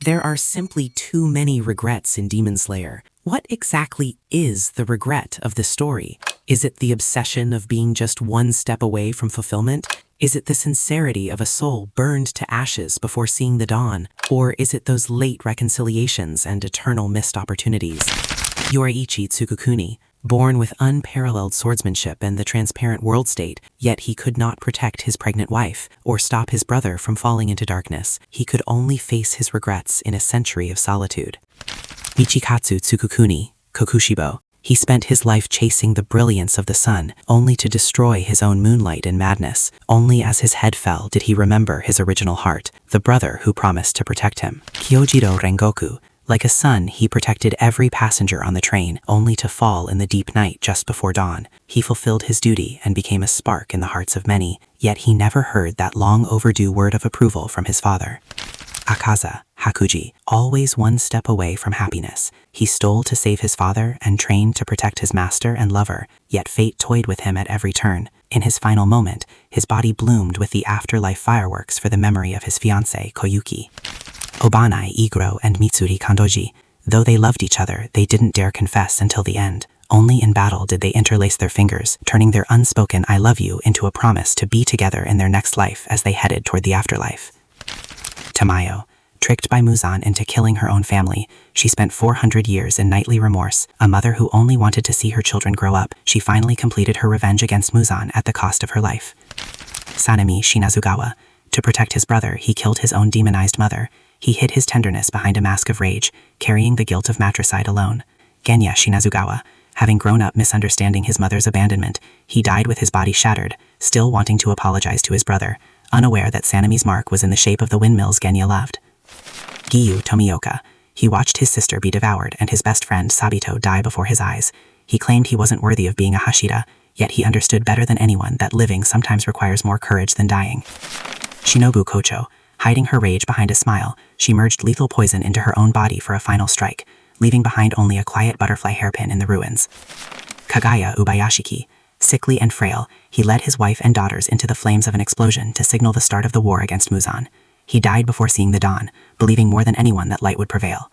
There are simply too many regrets in DemonSlayer. What exactly is the regret of this story? Is it the obsession of being just one step away from fulfillment? Is it the sincerity of a soul burned to ashes before seeing the dawn? Or is it those late reconciliations and eternal missed opportunities? Yoichi Tsukukuni, born with unparalleled swordsmanship and the transparent world state, yet he could not protect his pregnant wife or stop his brother from falling into darkness. He could only face his regrets in a century of solitude. Michikatsu Tsukukuni, Kokushibo. He spent his life chasing the brilliance of the sun, only to destroy his own moonlight in madness. Only as his head fell did he remember his original heart, the brother who promised to protect him. Kyojiro Rengoku. Like a son, he protected every passenger on the train, only to fall in the deep night just before dawn. He fulfilled his duty and became a spark in the hearts of many, yet he never heard that long overdue word of approval from his father. Akaza Hakuji, always one step away from happiness. He stole to save his father and trained to protect his master and lover, yet fate toyed with him at every turn. In his final moment, his body bloomed with the afterlife fireworks for the memory of his fiancée, Koyuki. Obanai Igro and Mitsuri Kandoji. Though they loved each other, they didn't dare confess until the end. Only in battle did they interlace their fingers, turning their unspoken I love you into a promise to be together in their next life as they headed toward the afterlife. Tamayo. Tricked by Muzan into killing her own family, she spent 400 years in nightly remorse. A mother who only wanted to see her children grow up, she finally completed her revenge against Muzan at the cost of her life. Sanemi Shinazugawa. To protect his brother, he killed his own demonized mother. He hid his tenderness behind a mask of rage, carrying the guilt of matricide alone. Genya Shinazugawa. Having grown up misunderstanding his mother's abandonment, he died with his body shattered, still wanting to apologize to his brother, unaware that Sanemi's mark was in the shape of the windmills Genya loved. Giyu Tomioka. He watched his sister be devoured and his best friend Sabito die before his eyes. He claimed he wasn't worthy of being a Hashira, yet he understood better than anyone that living sometimes requires more courage than dying. Shinobu Kocho. Hiding her rage behind a smile, she merged lethal poison into her own body for a final strike, leaving behind only a quiet butterfly hairpin in the ruins. Kagaya Ubayashiki. Sickly and frail, he led his wife and daughters into the flames of an explosion to signal the start of the war against Muzan. He died before seeing the dawn, believing more than anyone that light would prevail.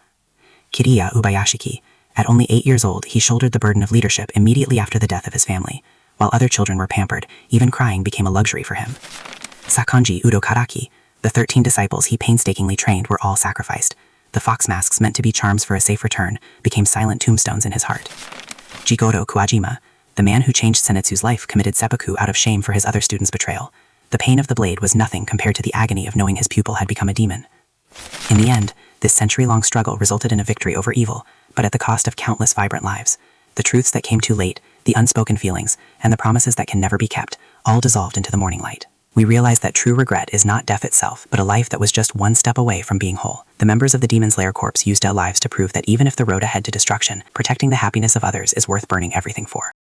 Kiriya Ubayashiki. At only 8 years old, he shouldered the burden of leadership immediately after the death of his family. While other children were pampered, even crying became a luxury for him. Sakonji Udokaraki. The 13 disciples he painstakingly trained were all sacrificed. The fox masks meant to be charms for a safe return became silent tombstones in his heart. Jigoro Kuwajima. The man who changed Senetsu's life committed seppuku out of shame for his other students' betrayal. The pain of the blade was nothing compared to the agony of knowing his pupil had become a demon. In the end, this century-long struggle resulted in a victory over evil, but at the cost of countless vibrant lives. The truths that came too late, the unspoken feelings, and the promises that can never be kept, all dissolved into the morning light. We realize that true regret is not death itself, but a life that was just one step away from being whole. The members of the DemonSlayer Corps used their lives to prove that even if the road ahead to destruction, protecting the happiness of others is worth burning everything for.